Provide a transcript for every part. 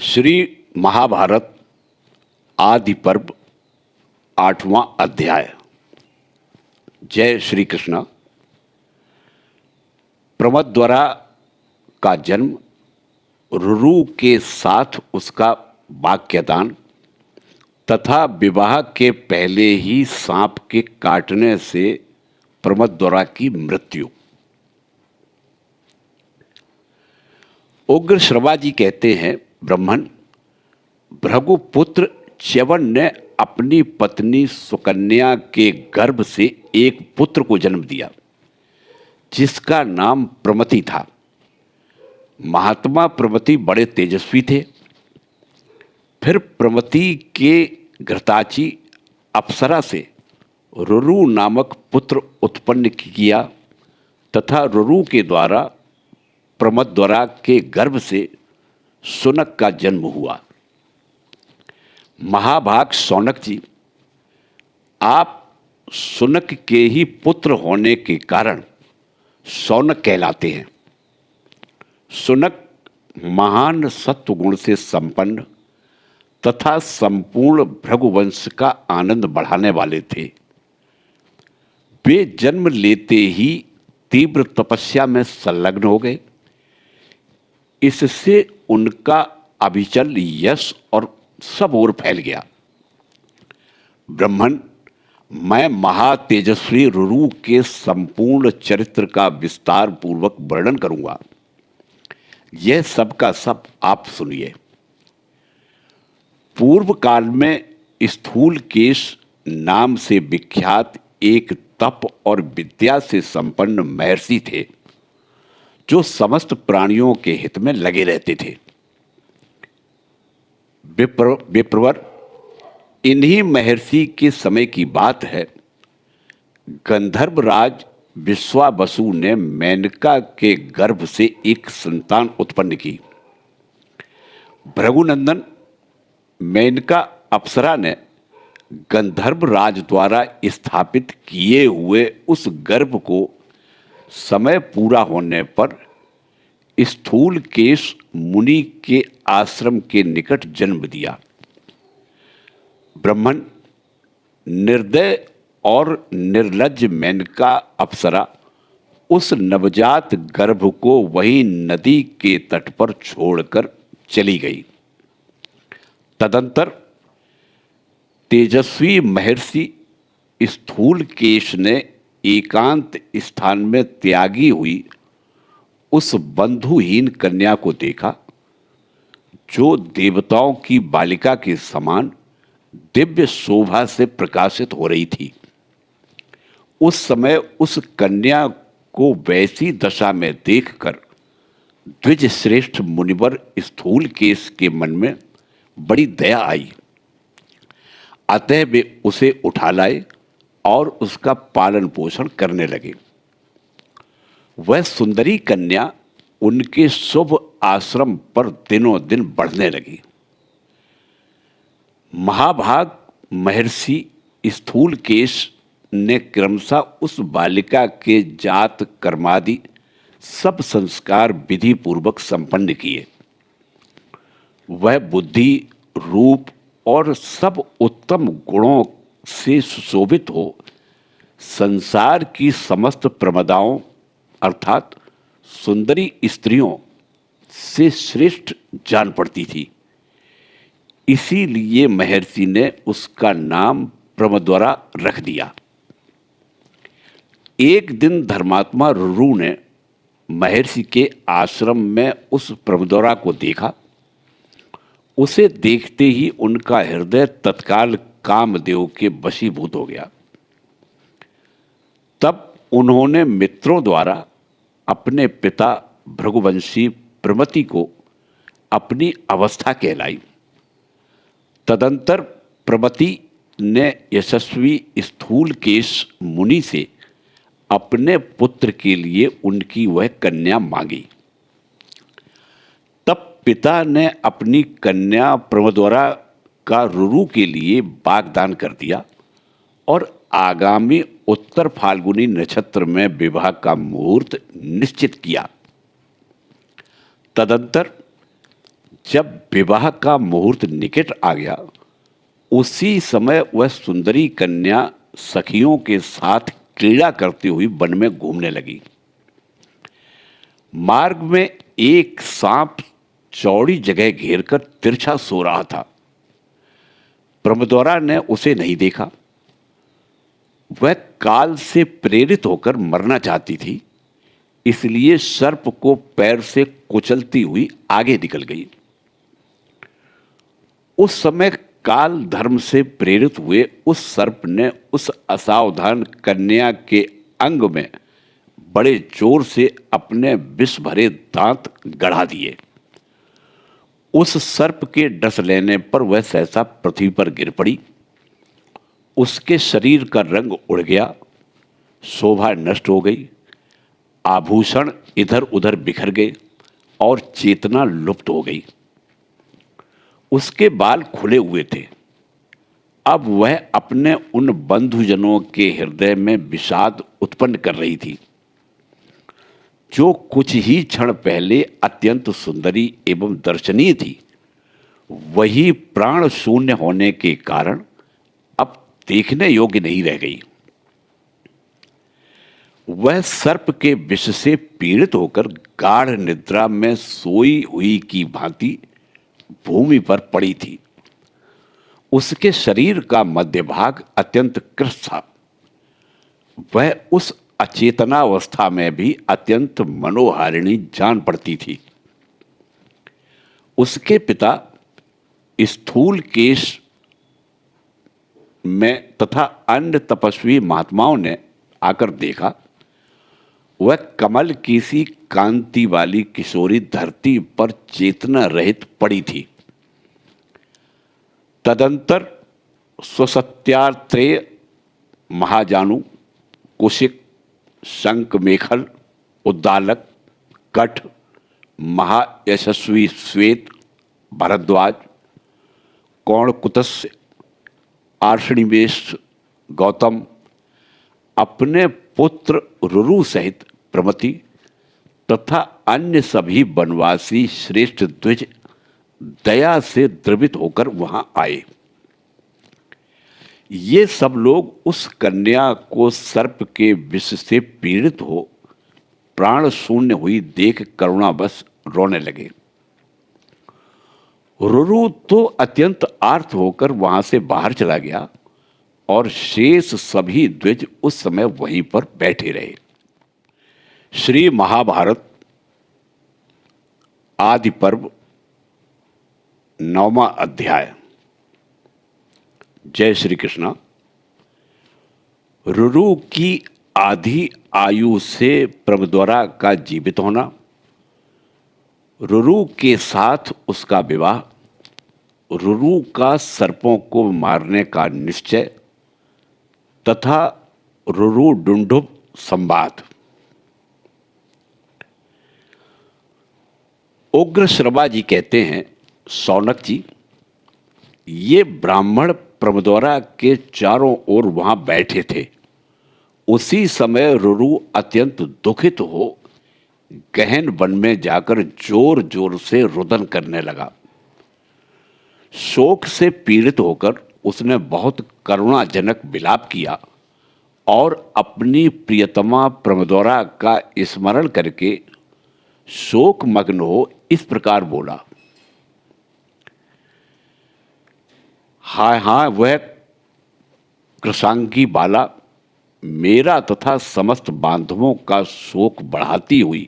श्री महाभारत आदि पर्व 8वां अध्याय। जय श्री कृष्ण। प्रमद्वरा का जन्म, रुरु के साथ उसका वाक्यदान तथा विवाह के पहले ही सांप के काटने से प्रमद्वरा की मृत्यु। उग्र श्रवा जी कहते हैं, ब्राह्मण भृगुपुत्र च्यवन ने अपनी पत्नी सुकन्या के गर्भ से एक पुत्र को जन्म दिया जिसका नाम प्रमति था। महात्मा प्रमति बड़े तेजस्वी थे। फिर प्रमति के घृताची अप्सरा से रुरु नामक पुत्र उत्पन्न किया तथा रुरु के द्वारा प्रमद्वरा के गर्भ से सुनक का जन्म हुआ। महाभाग शौनक जी, आप सुनक के ही पुत्र होने के कारण शौनक कहलाते हैं। सुनक महान सत्वगुण से संपन्न तथा संपूर्ण भृगुवंश का आनंद बढ़ाने वाले थे। वे जन्म लेते ही तीव्र तपस्या में संलग्न हो गए। इससे उनका अभिचल यश और सब ओर फैल गया। ब्राह्मण, मैं महातेजस्वी रुरु के संपूर्ण चरित्र का विस्तार पूर्वक वर्णन करूंगा। यह सब का सब आप सुनिए। पूर्व काल में स्थूलकेश नाम से विख्यात एक तप और विद्या से संपन्न महर्षि थे जो समस्त प्राणियों के हित में लगे रहते थे। विप्रवर, इन्हीं महर्षि के समय की बात है। गंधर्वराज विश्वावसु ने मेनका के गर्भ से एक संतान उत्पन्न की। भृगुनंदन मेनका अप्सरा ने गंधर्वराज द्वारा स्थापित किए हुए उस गर्भ को समय पूरा होने पर स्थूलकेश मुनि के आश्रम के निकट जन्म दिया। ब्राह्मण, निर्दय और निर्लज्ज मेनका अप्सरा उस नवजात गर्भ को वही नदी के तट पर छोड़कर चली गई। तदंतर तेजस्वी महर्षि स्थूलकेश ने एकांत स्थान में त्यागी हुई उस बंधुहीन कन्या को देखा जो देवताओं की बालिका के समान दिव्य शोभा से प्रकाशित हो रही थी। उस समय उस कन्या को वैसी दशा में देखकर द्विज श्रेष्ठ मुनिवर स्थूलकेश के मन में बड़ी दया आई। अतः वे उसे उठा लाए और उसका पालन पोषण करने लगे। वह सुंदरी कन्या उनके शुभ आश्रम पर दिनों दिन बढ़ने लगी। महाभाग महर्षि स्थूलकेश ने क्रमशः उस बालिका के जात कर्मादि सब संस्कार विधि पूर्वक संपन्न किए। वह बुद्धि, रूप और सब उत्तम गुणों से सुशोभित हो संसार की समस्त प्रमदाओं अर्थात सुंदरी स्त्रियों से श्रेष्ठ जान पड़ती थी। इसीलिए महर्षि ने उसका नाम प्रमद्वरा रख दिया। एक दिन धर्मात्मा रुरु ने महर्षि के आश्रम में उस प्रमद्वरा को देखा। उसे देखते ही उनका हृदय तत्काल कामदेव के वशीभूत हो गया। तब उन्होंने मित्रों द्वारा अपने पिता भृगुवंशी प्रमति को अपनी अवस्था कहलाई। तदंतर प्रमति ने यशस्वी स्थूलकेश मुनि से अपने पुत्र के लिए उनकी वह कन्या मांगी। तब पिता ने अपनी कन्या प्रमद्वरा का रुरु के लिए वाग्दान कर दिया और आगामी उत्तर फाल्गुनी नक्षत्र में विवाह का मुहूर्त निश्चित किया। तदंतर जब विवाह का मुहूर्त निकट आ गया, उसी समय वह सुंदरी कन्या सखियों के साथ क्रीड़ा करती हुई वन में घूमने लगी। मार्ग में एक सांप चौड़ी जगह घेरकर तिरछा सो रहा था। ब्रह्मद्वारा ने उसे नहीं देखा। वह काल से प्रेरित होकर मरना चाहती थी, इसलिए सर्प को पैर से कुचलती हुई आगे निकल गई। उस समय काल धर्म से प्रेरित हुए उस सर्प ने उस असावधान कन्या के अंग में बड़े जोर से अपने विष भरे दांत गड़ा दिए। उस सर्प के डस लेने पर वह सहसा पृथ्वी पर गिर पड़ी। उसके शरीर का रंग उड़ गया, शोभा नष्ट हो गई, आभूषण इधर उधर बिखर गए और चेतना लुप्त हो गई। उसके बाल खुले हुए थे। अब वह अपने उन बंधुजनों के हृदय में विषाद उत्पन्न कर रही थी, जो कुछ ही क्षण पहले अत्यंत सुंदरी एवं दर्शनीय थी। वही प्राण शून्य होने के कारण अब देखने योग्य नहीं रह गई। वह सर्प के विष से पीड़ित होकर गाढ़ निद्रा में सोई हुई की भांति भूमि पर पड़ी थी। उसके शरीर का मध्य भाग अत्यंत कृश था। वह उस अचेतनावस्था में भी अत्यंत मनोहारिणी जान पड़ती थी। उसके पिता स्थूल केश में तथा अन्य तपस्वी महात्माओं ने आकर देखा, वह कमल की सी कांति वाली किशोरी धरती पर चेतना रहित पड़ी थी। तदंतर स्वसत्यात्रेय महाजानु, कुशिक, शंखमेखल, उद्दालक, कठ, महायशस्वी श्वेत, भरद्वाज, कौणकुत्स्य, आर्षणिवेश, गौतम अपने पुत्र रुरु सहित प्रमति तथा अन्य सभी वनवासी श्रेष्ठ द्विज दया से द्रवित होकर वहां आए। ये सब लोग उस कन्या को सर्प के विष से पीड़ित हो प्राण शून्य हुई देख करुणावश रोने लगे। रुरु तो अत्यंत आर्त होकर वहां से बाहर चला गया और शेष सभी द्विज उस समय वहीं पर बैठे रहे। श्री महाभारत आदि पर्व 9वां अध्याय। जय श्री कृष्णा। रुरु की आधी आयु से प्रभद्वारा का जीवित होना, रुरु के साथ उसका विवाह, रुरु का सर्पों को मारने का निश्चय तथा रुरु डुंडुब संवाद। उग्र श्रवा जी कहते हैं, सौनक जी, ये ब्राह्मण प्रमद्वारा के चारों ओर वहां बैठे थे। उसी समय रुरु अत्यंत दुखित हो गहन वन में जाकर जोर जोर से रुदन करने लगा। शोक से पीड़ित होकर उसने बहुत करुणाजनक विलाप किया और अपनी प्रियतमा प्रमद्वारा का स्मरण करके शोक मग्न हो इस प्रकार बोला, हाय हाय वह कृशांगी बाला मेरा तथा समस्त बांधवों का शोक बढ़ाती हुई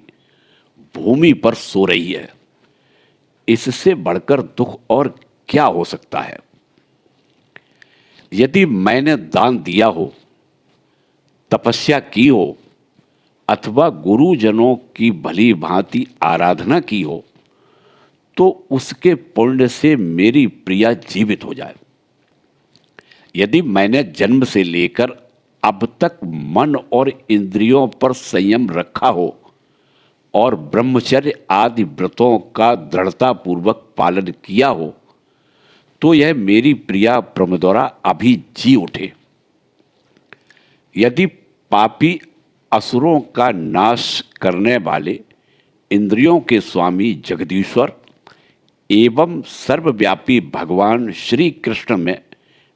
भूमि पर सो रही है। इससे बढ़कर दुख और क्या हो सकता है। यदि मैंने दान दिया हो, तपस्या की हो अथवा गुरुजनों की भली भांति आराधना की हो, तो उसके पुण्य से मेरी प्रिया जीवित हो जाए। यदि मैंने जन्म से लेकर अब तक मन और इंद्रियों पर संयम रखा हो और ब्रह्मचर्य आदि व्रतों का दृढ़तापूर्वक पालन किया हो, तो यह मेरी प्रिया प्रमद्वारा अभी जी उठे। यदि पापी असुरों का नाश करने वाले इंद्रियों के स्वामी जगदीश्वर एवं सर्वव्यापी भगवान श्री कृष्ण में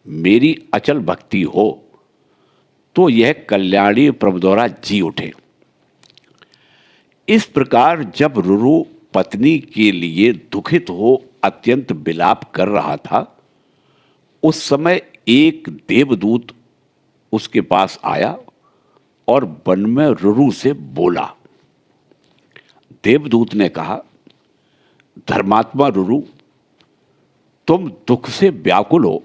मेरी अचल भक्ति हो तो यह कल्याणी प्रभुद्वारा जी उठे। इस प्रकार जब रुरु पत्नी के लिए दुखित हो अत्यंत विलाप कर रहा था, उस समय एक देवदूत उसके पास आया और वन में रुरु से बोला। देवदूत ने कहा, धर्मात्मा रुरु, तुम दुख से व्याकुल हो,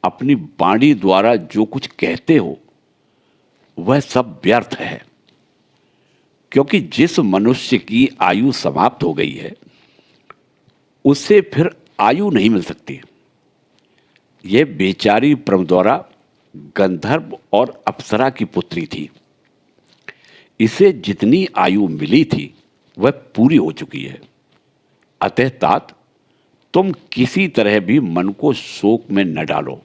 अपनी वाणी द्वारा जो कुछ कहते हो वह सब व्यर्थ है, क्योंकि जिस मनुष्य की आयु समाप्त हो गई है उससे फिर आयु नहीं मिल सकती। यह बेचारी प्रमद्वारा गंधर्व और अप्सरा की पुत्री थी। इसे जितनी आयु मिली थी वह पूरी हो चुकी है। अतः तात, तुम किसी तरह भी मन को शोक में न डालो।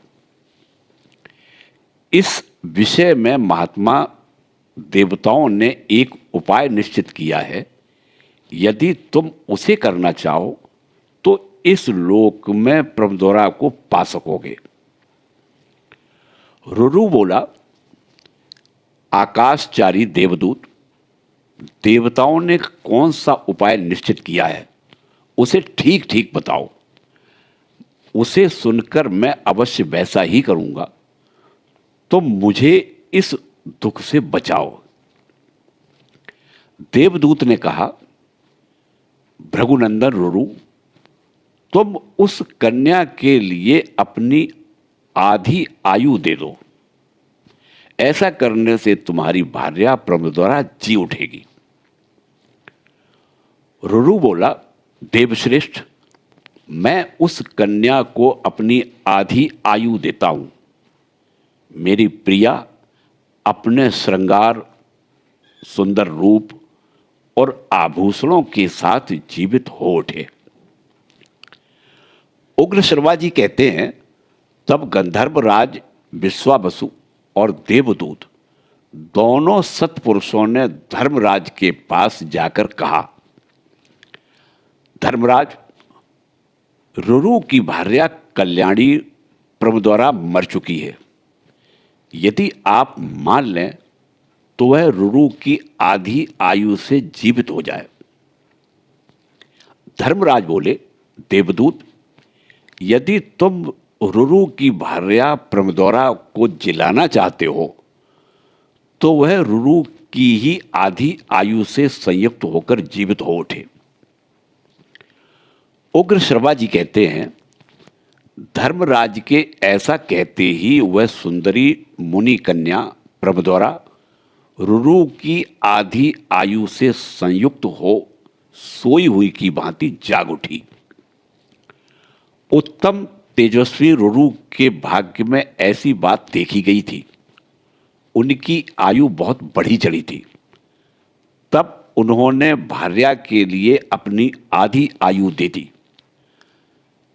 इस विषय में महात्मा देवताओं ने एक उपाय निश्चित किया है। यदि तुम उसे करना चाहो तो इस लोक में प्रमद्वारा को पा सकोगे। रुरु बोला, आकाशचारी देवदूत, देवताओं ने कौन सा उपाय निश्चित किया है उसे ठीक ठीक बताओ। उसे सुनकर मैं अवश्य वैसा ही करूंगा। तो मुझे इस दुख से बचाओ। देवदूत ने कहा, भृगुनंदन रुरु, तुम उस कन्या के लिए अपनी आधी आयु दे दो। ऐसा करने से तुम्हारी भार्या प्रमद्वारा जी उठेगी। रुरु बोला, देवश्रेष्ठ, मैं उस कन्या को अपनी आधी आयु देता हूं। मेरी प्रिया अपने श्रृंगार, सुंदर रूप और आभूषणों के साथ जीवित हो उठे। उग्र शर्मा जी कहते हैं, तब गंधर्वराज विश्वावसु और देवदूत दोनों सत्पुरुषों ने धर्मराज के पास जाकर कहा, धर्मराज, रुरु की भार्या कल्याणी प्रमद्वारा मर चुकी है। यदि आप मान लें तो वह रुरु की आधी आयु से जीवित हो जाए। धर्मराज बोले, देवदूत, यदि तुम रुरु की भार्या प्रमद्वारा को जिलाना चाहते हो तो वह रुरु की ही आधी आयु से संयुक्त होकर जीवित हो उठे। उग्र शर्मा जी कहते हैं, धर्मराज के ऐसा कहते ही वह सुंदरी मुनि कन्या प्रमद्वारा रुरु की आधी आयु से संयुक्त हो सोई हुई की भांति जाग उठी। उत्तम तेजस्वी रुरु के भाग्य में ऐसी बात देखी गई थी। उनकी आयु बहुत बढ़ी चली थी। तब उन्होंने भार्या के लिए अपनी आधी आयु दे दी।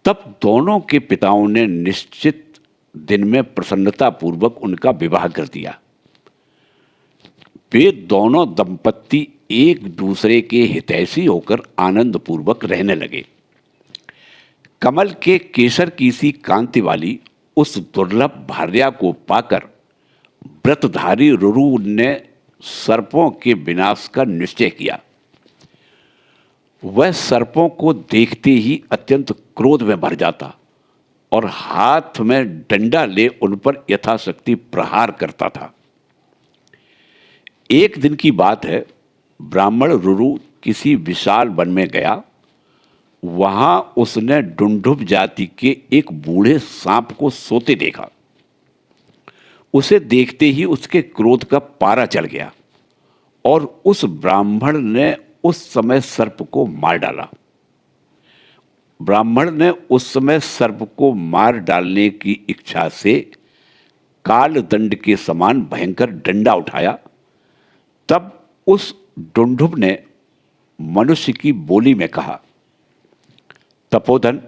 तब दोनों के पिताओं ने निश्चित दिन में प्रसन्नता पूर्वक उनका विवाह कर दिया। वे दोनों दंपत्ति एक दूसरे के हितैषी होकर आनंद पूर्वक रहने लगे। कमल के केसर की सी कांति वाली उस दुर्लभ भार्या को पाकर व्रतधारी रुरु ने सर्पों के विनाश का निश्चय किया। वह सर्पों को देखते ही अत्यंत क्रोध में भर जाता और हाथ में डंडा ले उन पर यथाशक्ति प्रहार करता था। एक दिन की बात है, ब्राह्मण रुरु किसी विशाल वन में गया। वहां उसने डुंडुभ जाति के एक बूढ़े सांप को सोते देखा। उसे देखते ही उसके क्रोध का पारा चढ़ गया और उस ब्राह्मण ने उस समय सर्प को मार डाला। ब्राह्मण ने उस समय सर्प को मार डालने की इच्छा से काल दंड के समान भयंकर डंडा उठाया। तब उस डुंडुभ ने मनुष्य की बोली में कहा, तपोधन,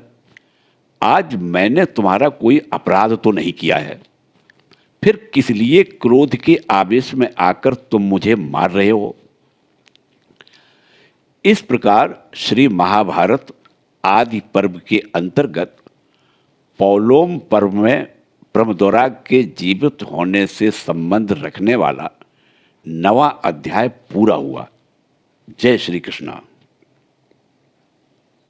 आज मैंने तुम्हारा कोई अपराध तो नहीं किया है, फिर किस लिए क्रोध के आवेश में आकर तुम मुझे मार रहे हो। इस प्रकार श्री महाभारत आदि पर्व के अंतर्गत पौलोम पर्व में ब्रह्मद्वाराग के जीवित होने से संबंध रखने वाला नवा अध्याय पूरा हुआ। जय श्री कृष्णा।